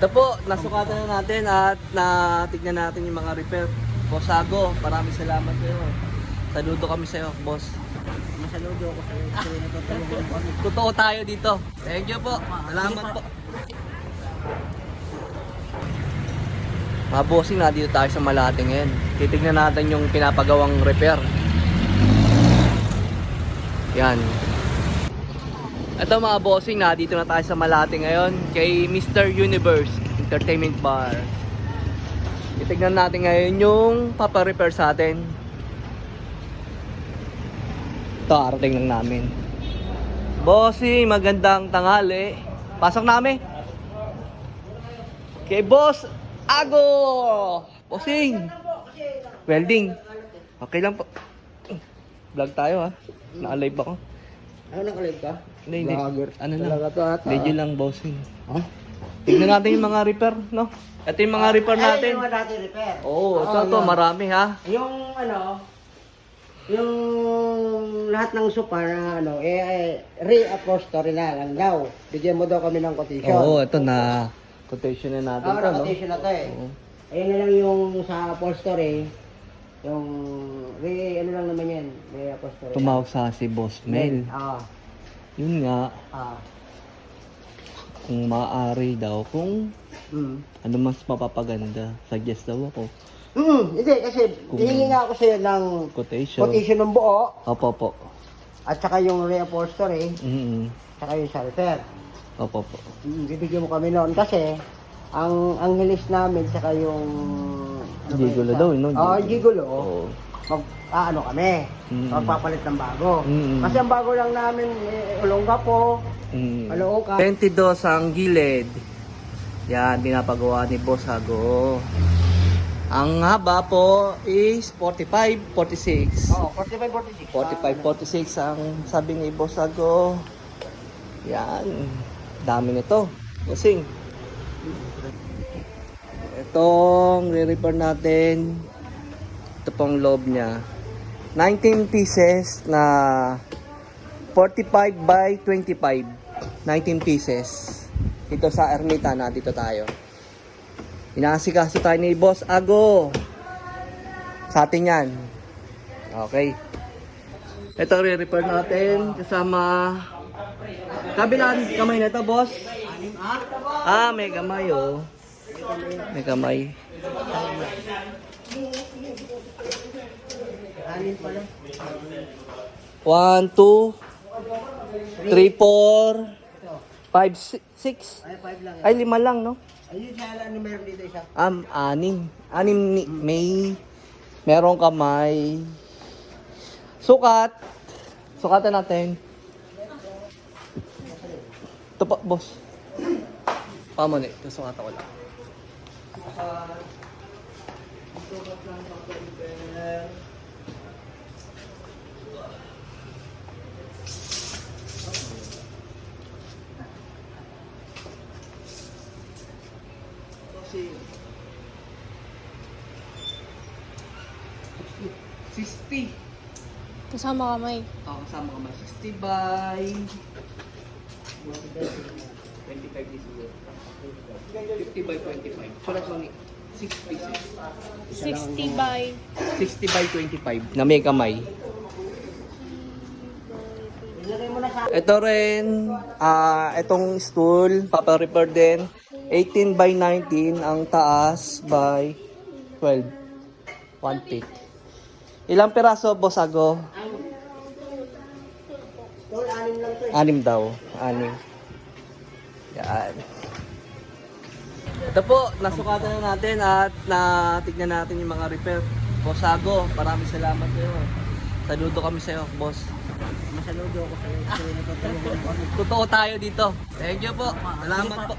Ito po, nasukatan na natin at natignan natin yung mga repair. Boss Ago, maraming salamat sa'yo. Saludo kami sa'yo, boss. Masaludo ako sa'yo kasi natutulungan mo kami. Totoo tayo dito. Thank you po. Salamat po. Mga bossing, dito tayo sa Malate ngayon. Titignan natin yung pinapagawang repair. Yan. Ito mga bossing, dito na tayo sa Malate ngayon kay Mr. Universe Entertainment Bar. Titignan natin ngayon yung paparepair sa atin. Ito, arating lang namin. Bossing, magandang tanghali. Pasok namin. Kay Boss Ago. Bossing. Welding. Okay lang po. Vlog tayo ha. Naka-live ako. Ano nakalive ka? Hindi. Vlogger. Ano lang. Talaga to ata. Medyo lang bossing. Ha? Tignan natin yung mga repair, no? Ito yung mga repair natin. Yung mga dati repair. Oo, ito marami ha. Yung yung lahat ng sopa na re-upholstery na lang daw. Bigyan mo daw kami ng quotation. Oo, ito na quotation na natin to, no? Quotation na to eh. Oo. Ayun na lang yung sa upholstery. Yung ano lang naman yan. Re-upholstery. Tumawag sa si Boss Mel. Yun nga, kung maaari daw, kung ano mas mapapaganda, suggest daw ako. Hindi, kasi hihingi nga ako sa'yo ng Quotation. quotation ng buo. Opo po. At saka yung re-upholstery. Saka yung sa repair. Opo po. Bibigyan mo kami noon kasi ang hilis namin saka yung Gigolo daw, no? gigolo. Oo. Ano kami, magpapalit ng bago. Kasi ang bago lang namin, ulongga po, alooka. 22 ang gilid. Yan, pinapagawa ni Boss Ago. Ang haba po is 45, 46. Oo, 45, 45, 46 46. ang sabi ni Boss Ago. Yan, dami nito. Bossing. Itong re-repair natin. Ito pong loob niya. 19 pieces na 45 by 25. 19 pieces. Dito sa Ermita na dito tayo. Inaasikaso tayo ni Boss Ago. Sa atin yan. Okay. Ito re-repair natin kasama kabilang kamay na ito, boss. May kamay oh. May kamay. Anin pala. 1, 2, 3, 4, 5, 6. Ay, 5 lang. Ay, 5 lang, no? Ayun siya, ano meron dito isa? 6. 6 merong kamay. Sukat. Sukatan natin. Ito po, boss. Pamon eh. Ito sukatan ko lang. Kasi 60. Kasama kamay. Kasama ka 60 by 25 is 50 by 25. Sulat mo ni 6 pieces. 60 by 60 by 25 na may kamay. Ilagay mo na sa... Ito rin, itong stool, papa-repair din. 18 by 19 ang taas by 12. 1 feet. Ilang piraso, Boss Ago? Tol, 6 lang to eh. 6 daw. 6. Yan. Ito po, nasukatan na natin at natignan natin yung mga repair. Boss Ago, maraming salamat sa'yo. Saludo kami sa'yo, boss. Masaludo ako sa'yo kasi natutulungan mo kami. Totoo tayo dito. Thank you po. Salamat po.